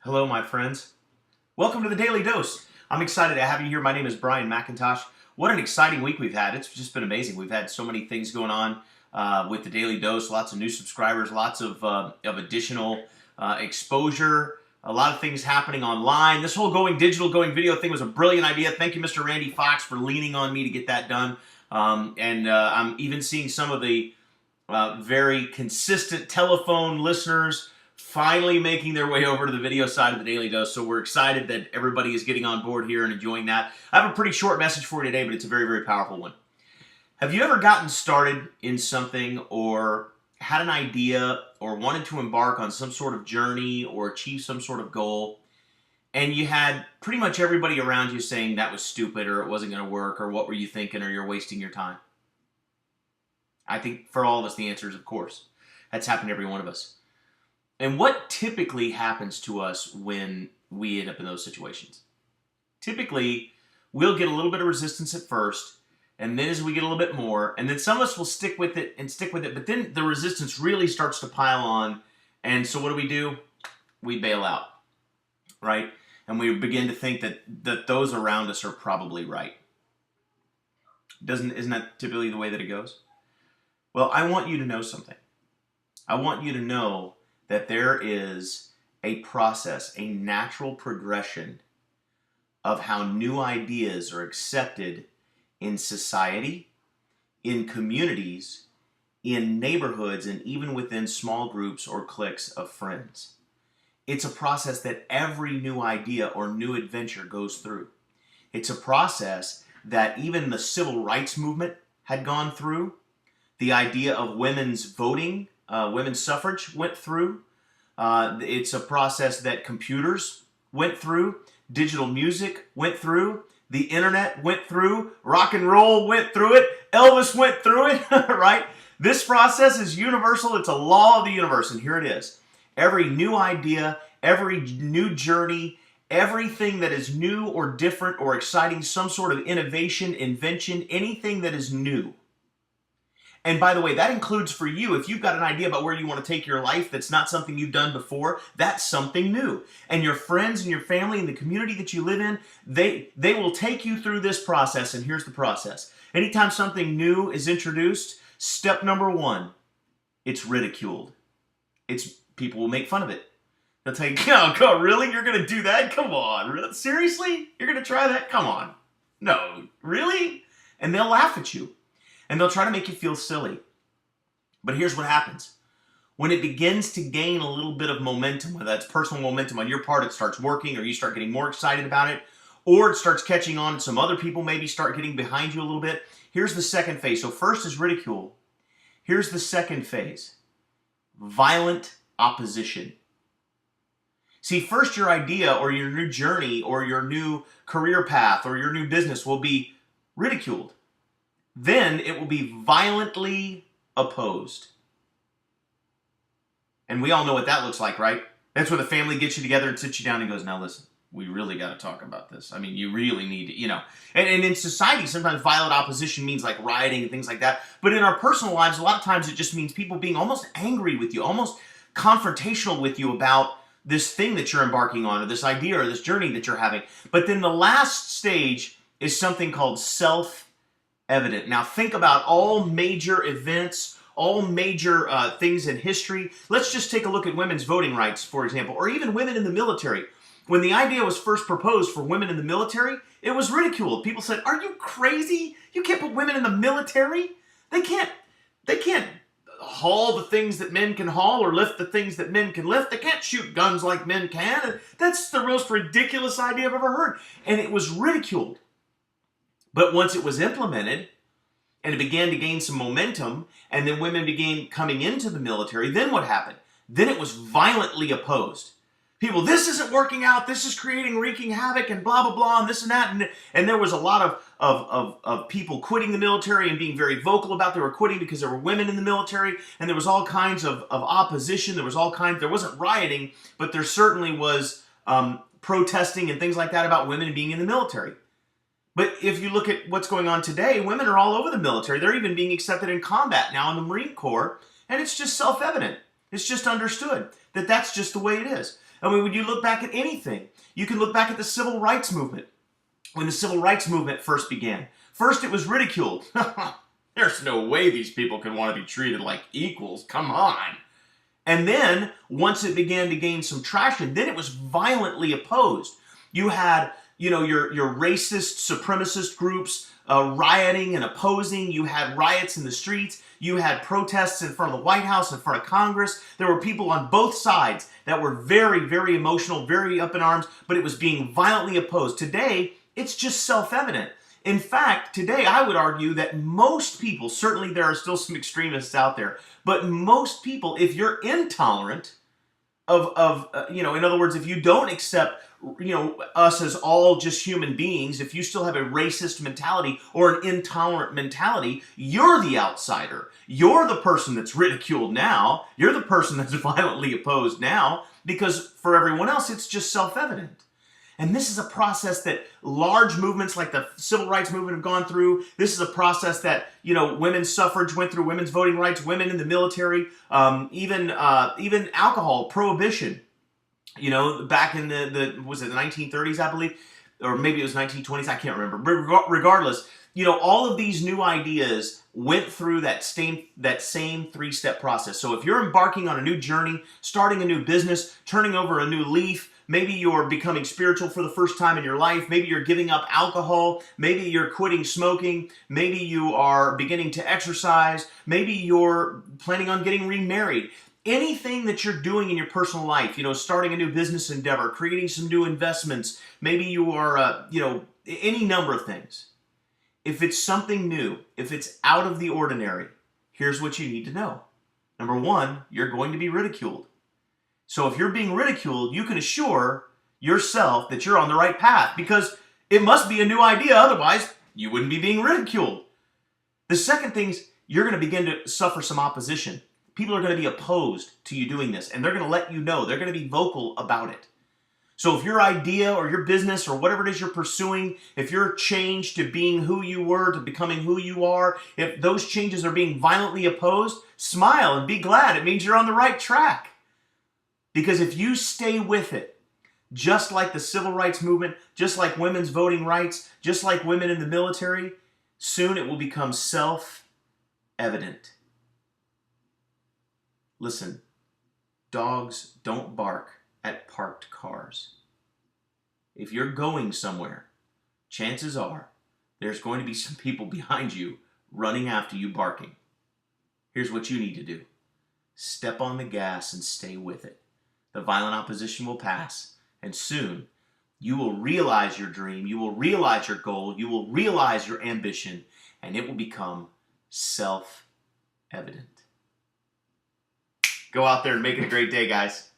Hello, my friends. Welcome to the Daily Dose. I'm excited to have you here. My name is Brian McIntosh. What an exciting week we've had. It's just been amazing. We've had so many things going on with the Daily Dose, lots of new subscribers, lots of additional exposure, a lot of things happening online. This whole going digital, going video thing was a brilliant idea. Thank you, Mr. Randy Fox, for leaning on me to get that done. I'm even seeing some of the very consistent telephone listeners finally making their way over to the video side of the Daily Dose. So we're excited that everybody is getting on board here and enjoying that. I have a pretty short message for you today, but it's a very, very powerful one. Have you ever gotten started in something or had an idea or wanted to embark on some sort of journey or achieve some sort of goal, and you had pretty much everybody around you saying that was stupid or it wasn't going to work or what were you thinking or you're wasting your time? I think for all of us the answer is of course. That's happened to every one of us. And what typically happens to us when we end up in those situations? Typically, we'll get a little bit of resistance at first, and then as we get a little bit more, and then some of us will stick with it, but then the resistance really starts to pile on, and so what do? We bail out, right? And we begin to think that those around us are probably right. Isn't that typically the way that it goes? Well, I want you to know something. I want you to know that there is a process, a natural progression of how new ideas are accepted in society, in communities, in neighborhoods, and even within small groups or cliques of friends. It's a process that every new idea or new adventure goes through. It's a process that even the civil rights movement had gone through. The idea of women's voting, women's suffrage went through. It's a process that computers went through, digital music went through, the internet went through, rock and roll went through it, Elvis went through it, right? This process is universal. It's a law of the universe, and here it is. Every new idea, every new journey, everything that is new or different or exciting, some sort of innovation, invention, anything that is new. And by the way, that includes for you, if you've got an idea about where you want to take your life that's not something you've done before, that's something new. And your friends and your family and the community that you live in, they will take you through this process, and here's the process. Anytime something new is introduced, step number one, it's ridiculed. People will make fun of it. They'll tell you, oh, really? You're going to do that? Come on. Seriously? You're going to try that? Come on. No, really? And they'll laugh at you. And they'll try to make you feel silly. But here's what happens. When it begins to gain a little bit of momentum, whether that's personal momentum on your part, it starts working, or you start getting more excited about it, or it starts catching on, and some other people maybe start getting behind you a little bit. Here's the second phase. So first is ridicule. Here's the second phase. Violent opposition. See, first your idea or your new journey or your new career path or your new business will be ridiculed. Then it will be violently opposed. And we all know what that looks like, right? That's where the family gets you together and sits you down and goes, now listen, we really got to talk about this. I mean, you really need to, And in society, sometimes violent opposition means like rioting and things like that. But in our personal lives, a lot of times it just means people being almost angry with you, almost confrontational with you about this thing that you're embarking on or this idea or this journey that you're having. But then the last stage is something called self-evident. Now think about all major events, all major things in history. Let's just take a look at women's voting rights, for example, or even women in the military. When the idea was first proposed for women in the military, it was ridiculed. People said, are you crazy? You can't put women in the military. They can't haul the things that men can haul or lift the things that men can lift. They can't shoot guns like men can. That's the most ridiculous idea I've ever heard. And it was ridiculed. But once it was implemented, and it began to gain some momentum, and then women began coming into the military, then what happened? Then it was violently opposed. People, this isn't working out, this is wreaking havoc, and blah, blah, blah, and this and that. And there was a lot of people quitting the military and being very vocal about they were quitting because there were women in the military, and there was all kinds of opposition. There wasn't rioting, but there certainly was protesting and things like that about women being in the military. But if you look at what's going on today, women are all over the military. They're even being accepted in combat now in the Marine Corps, and it's just self-evident. It's just understood that that's just the way it is. I mean, when you look back at anything, you can look back at the civil rights movement. When the civil rights movement first began, first it was ridiculed. There's no way these people can want to be treated like equals. Come on. And then, once it began to gain some traction, then it was violently opposed. You had, your racist, supremacist groups rioting and opposing. You had riots in the streets. You had protests in front of the White House, in front of Congress. There were people on both sides that were very, very emotional, very up in arms, but it was being violently opposed. Today, it's just self-evident. In fact, today I would argue that most people, certainly there are still some extremists out there, but most people, if you're intolerant in other words, if you don't accept, us as all just human beings, if you still have a racist mentality or an intolerant mentality, you're the outsider. You're the person that's ridiculed now. You're the person that's violently opposed now, because for everyone else, it's just self-evident. And this is a process that large movements like the civil rights movement have gone through. This is a process that, women's suffrage went through, women's voting rights, women in the military, even alcohol, prohibition. Back in was it the 1930s, I believe? Or maybe it was 1920s, I can't remember. But regardless, all of these new ideas went through that same three-step process. So if you're embarking on a new journey, starting a new business, turning over a new leaf, maybe you're becoming spiritual for the first time in your life. Maybe you're giving up alcohol. Maybe you're quitting smoking. Maybe you are beginning to exercise. Maybe you're planning on getting remarried. Anything that you're doing in your personal life, starting a new business endeavor, creating some new investments, maybe you are, any number of things. If it's something new, if it's out of the ordinary, here's what you need to know. Number one, you're going to be ridiculed. So if you're being ridiculed, you can assure yourself that you're on the right path, because it must be a new idea. Otherwise, you wouldn't be being ridiculed. The second thing is you're going to begin to suffer some opposition. People are going to be opposed to you doing this, and they're going to let you know. They're going to be vocal about it. So if your idea or your business or whatever it is you're pursuing, if you're changed to being who you were, to becoming who you are, if those changes are being violently opposed, smile and be glad. It means you're on the right track. Because if you stay with it, just like the civil rights movement, just like women's voting rights, just like women in the military, soon it will become self-evident. Listen, dogs don't bark at parked cars. If you're going somewhere, chances are there's going to be some people behind you running after you barking. Here's what you need to do. Step on the gas and stay with it. The violent opposition will pass, and soon you will realize your dream, you will realize your goal, you will realize your ambition, and it will become self-evident. Go out there and make it a great day, guys.